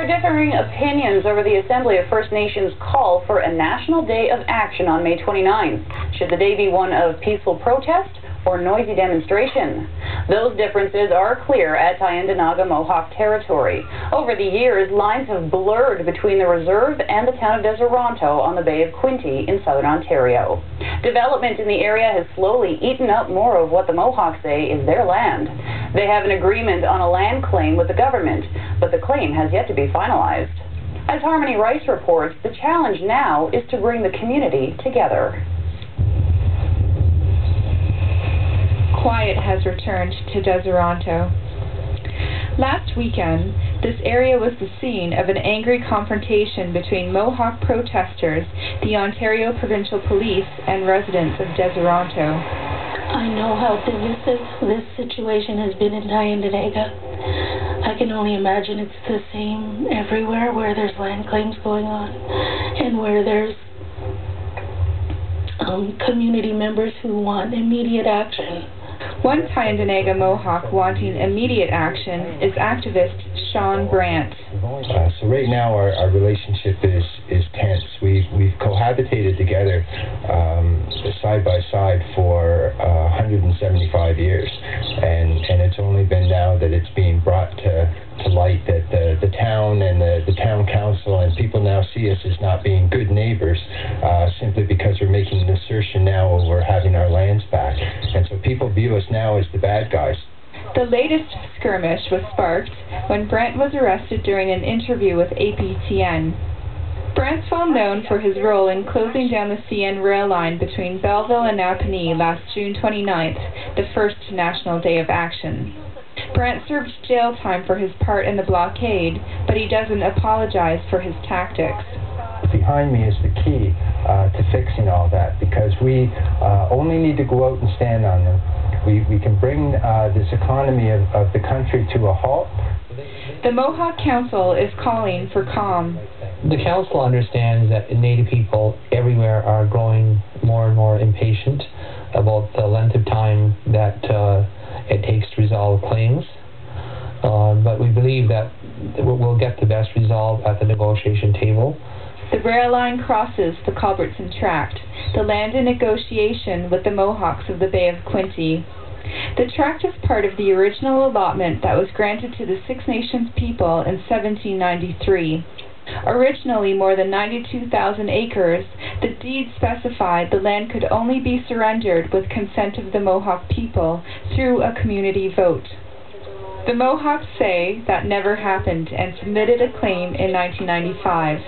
There are differing opinions over the Assembly of First Nations call for a National Day of Action on May 29th. Should the day be one of peaceful protest or noisy demonstration? Those differences are clear at Tyendinaga Mohawk territory. Over the years, lines have blurred between the reserve and the town of Deseronto on the Bay of Quinte in southern Ontario. Development in the area has slowly eaten up more of what the Mohawks say is their land. They have an agreement on a land claim with the government, but the claim has yet to be finalized. As Harmony Rice reports, the challenge now is to bring the community together. Quiet has returned to Deseronto. Last weekend, this area was the scene of an angry confrontation between Mohawk protesters, the Ontario Provincial Police, and residents of Deseronto. I know how divisive this situation has been in Tyendinaga. I can only imagine it's the same everywhere where there's land claims going on and where there's community members who want immediate action. One Tyendinaga Mohawk wanting immediate action is activist Sean Brandt. So right now our relationship is tense. We've cohabitated together side by side for 175 years, and it's only been now that it's being brought to light that the town and the town council and people now see us as not being good neighbors simply because we're making an assertion now over having our lands back, and so people view us now as the bad guys. The latest skirmish was sparked when Brent was arrested during an interview with APTN. Brent's well known for his role in closing down the CN rail line between Belleville and Napanee last June 29th, the first National Day of Action. Brent served jail time for his part in the blockade, but he doesn't apologize for his tactics. Behind me is the key to fixing all that, because we only need to go out and stand on them. We can bring this economy of the country to a halt. The Mohawk Council is calling for calm. The Council understands that Native people everywhere are growing more and more impatient about the length of time that it takes to resolve claims. But we believe that we'll get the best result at the negotiation table. The rail line crosses the Culbertson Tract, the land in negotiation with the Mohawks of the Bay of Quinte. The tract is part of the original allotment that was granted to the Six Nations people in 1793. Originally more than 92,000 acres, the deed specified the land could only be surrendered with consent of the Mohawk people through a community vote. The Mohawks say that never happened and submitted a claim in 1995.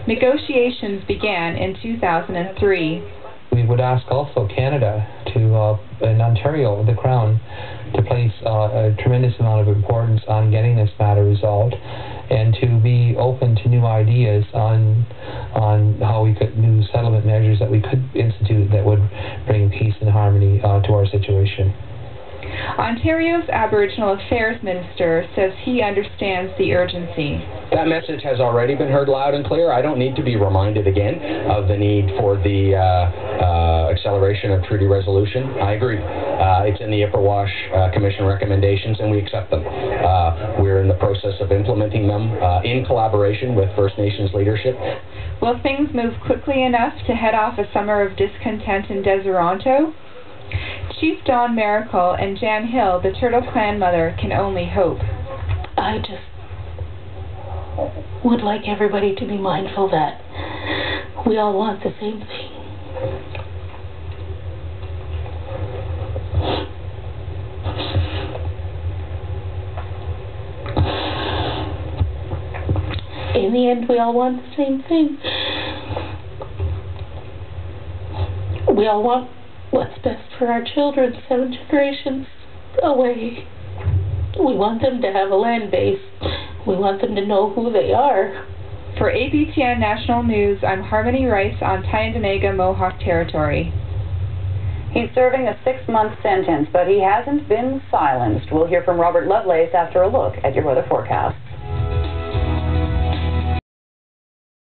Negotiations began in 2003. We would ask also Canada and Ontario, the Crown, to place a tremendous amount of importance on getting this matter resolved, and to be open to new ideas on how we could new settlement measures that we could institute that would bring peace and harmony to our situation. Ontario's Aboriginal Affairs Minister says he understands the urgency. That message has already been heard loud and clear. I don't need to be reminded again of the need for the acceleration of treaty resolution. I agree. It's in the Upper Wash Commission recommendations, and we accept them. We're in the process of implementing them in collaboration with First Nations leadership. Will things move quickly enough to head off a summer of discontent in Deseronto? Chief Dawn Miracle and Jan Hill, the Turtle Clan mother, can only hope. I just would like everybody to be mindful that we all want the same thing. In the end, we all want the same thing. We all want what's best for our children 7 generations away. We want them to have a land base. We want them to know who they are. For APTN National News, I'm Harmony Rice on Tyendinaga Mohawk territory. He's serving a 6-month sentence, but he hasn't been silenced. We'll hear from Robert Lovelace after a look at your weather forecast.